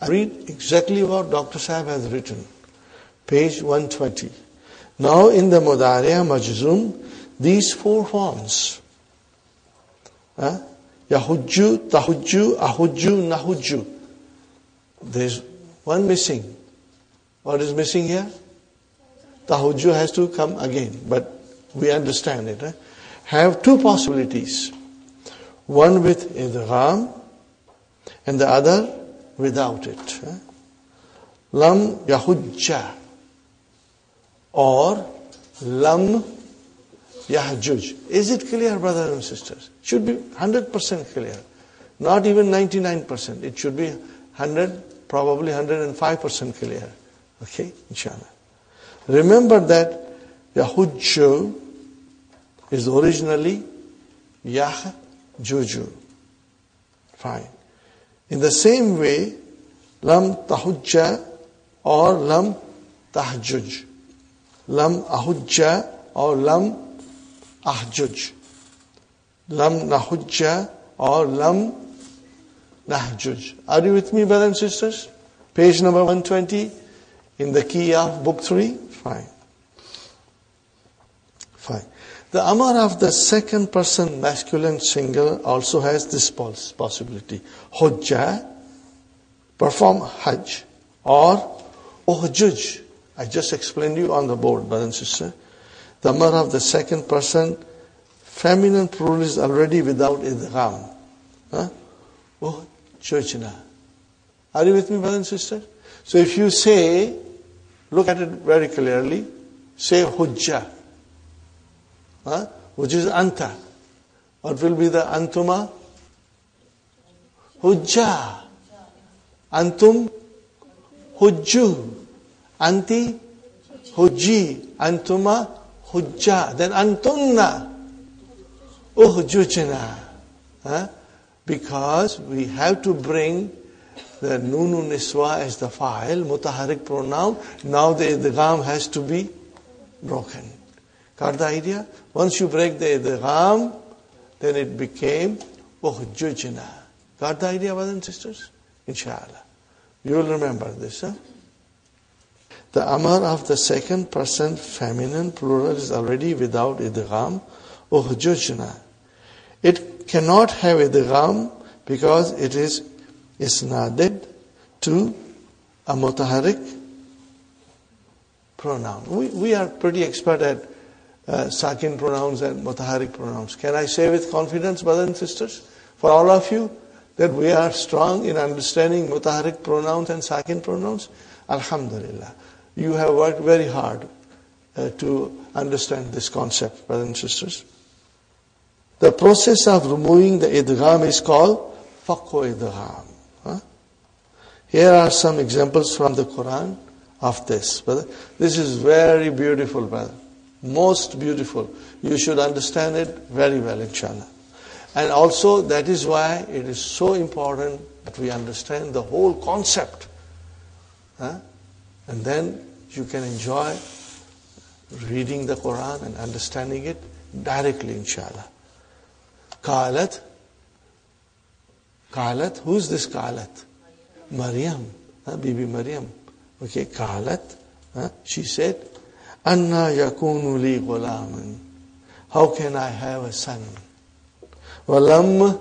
I read exactly what Dr. Sahib has written. Page 120. Now in the Mudari'a Majzum, these four forms. Yahujju, Tahujju, Ahujju, Nahujju. There's one missing. What is missing here? Tahujju has to come again, but we understand it. Have two possibilities. One with idgham and the other without it. Lam Yahujja or Lam Yahjuj. Is it clear, brothers and sisters? Should be 100% clear. Not even 99%. It should be 100, probably 105% clear. Okay, inshallah. Remember that Yahujju is originally Yahjuju. Fine. In the same way, Lam Tahujja or Lam Tahjuj. Lam Ahujja or Lam Ahjuj. Lam Nahujja or Lam Nahjuj. Are you with me, brothers and sisters? Page number 120 in the key of book 3. Fine. Fine. The Amar of the second person masculine singular also has this possibility. Hujja, perform Hajj, or Uhjuj. I just explained you on the board, brother and sister. The Amar of the second person feminine plural is already without idgham. Uhjujna. Are you with me, brother and sister? So if you say, look at it very clearly, say Hujja. Which is anta. What will be the antuma? Hujja. Antum hujju. Anti hujji. Antuma hujja. Then antunna uhjujna. Because we have to bring the nunu niswa as the fa'il, mutaharik pronoun. Now the idgham has to be broken. Got the idea? Once you break the idgham, then it became uhjujna. Got the idea, brothers and sisters? Inshallah. You will remember this. The amar of the second person feminine plural is already without idgham, uhjujna. It cannot have idgham because it is isnaded to a mutaharik pronoun. We are pretty expert at sakin pronouns and mutaharik pronouns. Can I say with confidence, brothers and sisters, for all of you, that we are strong in understanding mutaharik pronouns and sakin pronouns? Alhamdulillah. You have worked very hard to understand this concept, brothers and sisters. The process of removing the idgham is called faqu idgham. Here are some examples from the Quran of this. Brother. This is very beautiful, brother. Most beautiful. You should understand it very well, inshallah. And also, that is why it is so important that we understand the whole concept. And then you can enjoy reading the Quran and understanding it directly, inshallah. Qalat. Qalat. Who's this Qalat? Maryam. Bibi Maryam. Okay, Qalat. She said, Anna yakunu li ghulaman. How can I have a son? Walam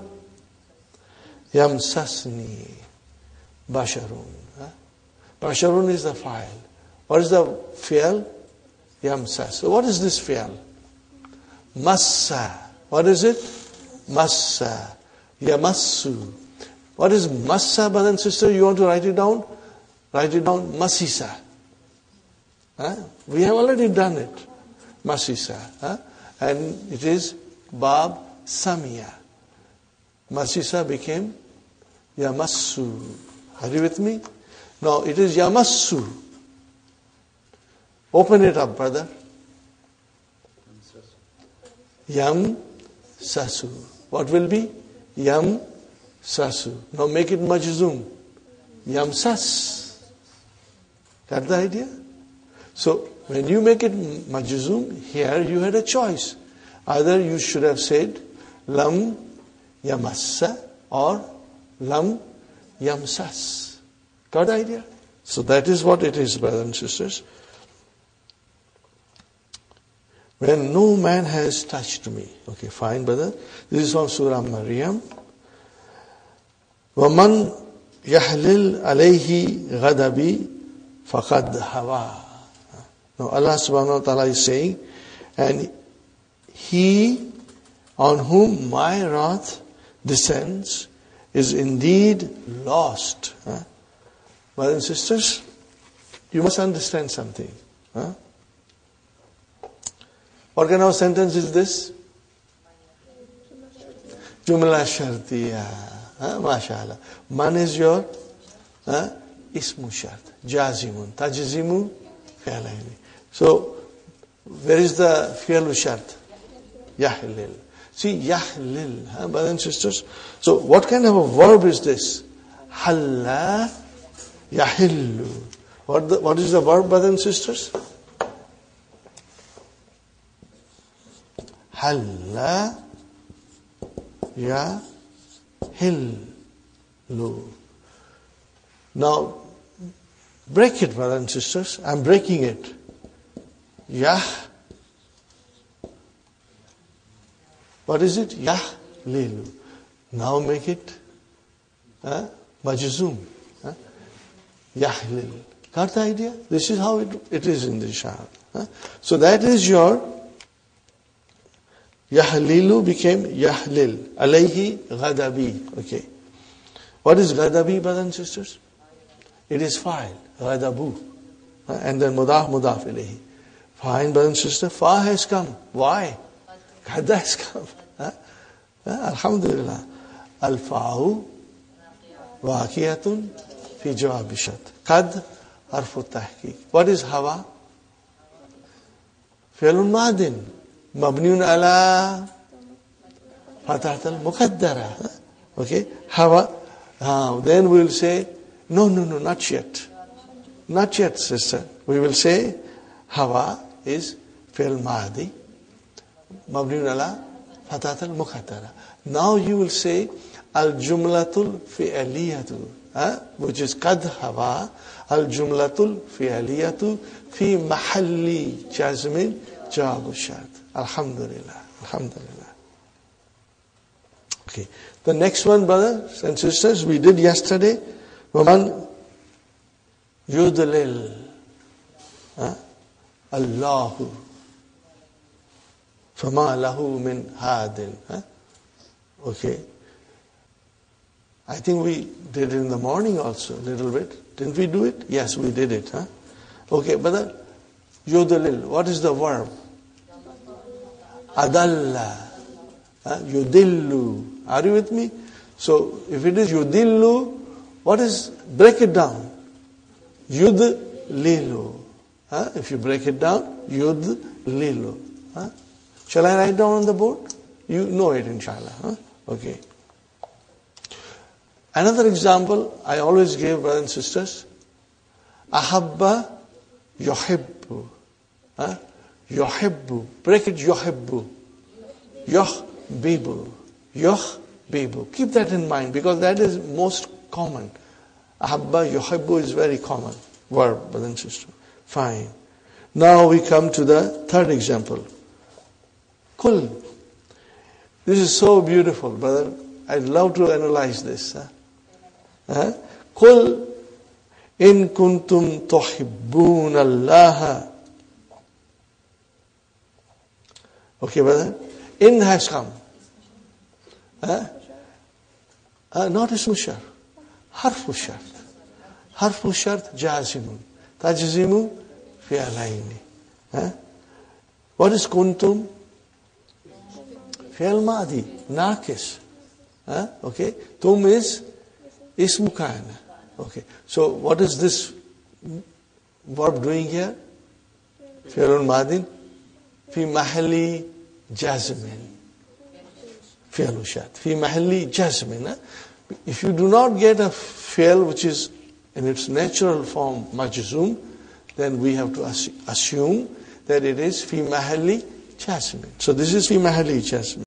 yamsasni basharun. Basharun is the file. What is the fi'al? Yamsas. So what is this fi'al? Massa. What is it? Massa. Yamassu. What is massa, brother and sister? You want to write it down? Write it down. Masisa. We have already done it. Masisa. And it is Bab Samia. Masisa became Yamassu. Are you with me? Now it is Yamassu. Open it up, brother. Yam Sasu. What will be? Yam Sasu. Now make it majzum. Yam Sas. Got the idea? So when you make it majzum, here you had a choice. Either you should have said Lam Yamassa or Lam Yamsas. Got the idea? So that is what it is, brothers and sisters. When no man has touched me. Okay, fine, brother. This is from Surah Maryam. وَمَنْ يَحْلِلْ عَلَيْهِ غَضَبِي فَقَدْ هَوَى. Now Allah subhanahu wa ta'ala is saying, and he on whom my wrath descends is indeed lost. Brothers and sisters, you must understand something. What kind of sentence is this? Jumla shartiya. MashaAllah. Man is your ismu shart. Jazimun. Tajzimu fi'alaini. So, where is the fi'al shart? Yahlil. See, yahlil. Brothers and sisters. So, what kind of a verb is this? Halla yahillu. What is the verb, brothers and sisters? Halla yahillu. Now, break it, brothers and sisters. I'm breaking it. Yah. What is it? Yahlilu. Now make it majzoom. Yahlil. Got the idea? This is how it is in the Shah. So that is your Yahlilu became Yahlil. Alayhi ghadabi. Okay. What is ghadabi, brothers and sisters? It is fa'il. Ghadabu. And then mudaf ilayhi. Fine, brothers and sisters. Fa has come. Why? Ghada has come. Alhamdulillah. Al-fa'u waqiyatun fi jawab shart. Qad harfu tahqiq. What is hawa? Fi'lun madin. Mabniun ala fathat al-muqaddara. Okay? Hawa. Then we will say, no, not yet. Not yet, sister. We will say, hawa is fi'l madi. Mabniun ala fathat al-muqaddara. Now you will say, al-jumlatul fi'aliyatu. Which is qad hawa. Al-jumlatul fi'aliyatu fi mahalli jazmin jawab shart. Alhamdulillah. Alhamdulillah. Okay. The next one, brothers and sisters, we did yesterday. Waman yudlil. Allahu. Fama lahu min hadin. Okay. I think we did it in the morning also, a little bit. Didn't we do it? Yes, we did it. Okay, brother. Yudlil. What is the verb? Adalla. Yudillu. Are you with me? So, if it is yudillu, what is, break it down. Yudlilu. If you break it down, yudlilu. Shall I write down on the board? You know it, inshallah. Okay. Another example I always give, brothers and sisters. Ahabba yuhibbu. Yuhibbu. Break it, yuhibbu. Yuhbibu. Yuhbibu. Keep that in mind because that is most common. Ahabba yuhibbu is very common verb, brothers and sisters. Fine. Now we come to the third example. Kul. This is so beautiful, brother. I'd love to analyze this. Kul in kuntum tuhibbun Allah. Okay, brother. In has come. Not ismu shart. Harfu shart. Harfu shart jazimun. Tajzimu fi'alaini. What is kuntum? Fi'al madi. Nakis. Okay. Tum is ismu kana. Okay. So what is this verb doing here? Fi'alun madin. Fi mahalli jazmin. Fi'al shart. Fi mahalli jazmin. If you do not get a fi'al which is in its natural form majzoom, then we have to assume that it is fi mahalli jazmin. So this is fi mahalli jazmin.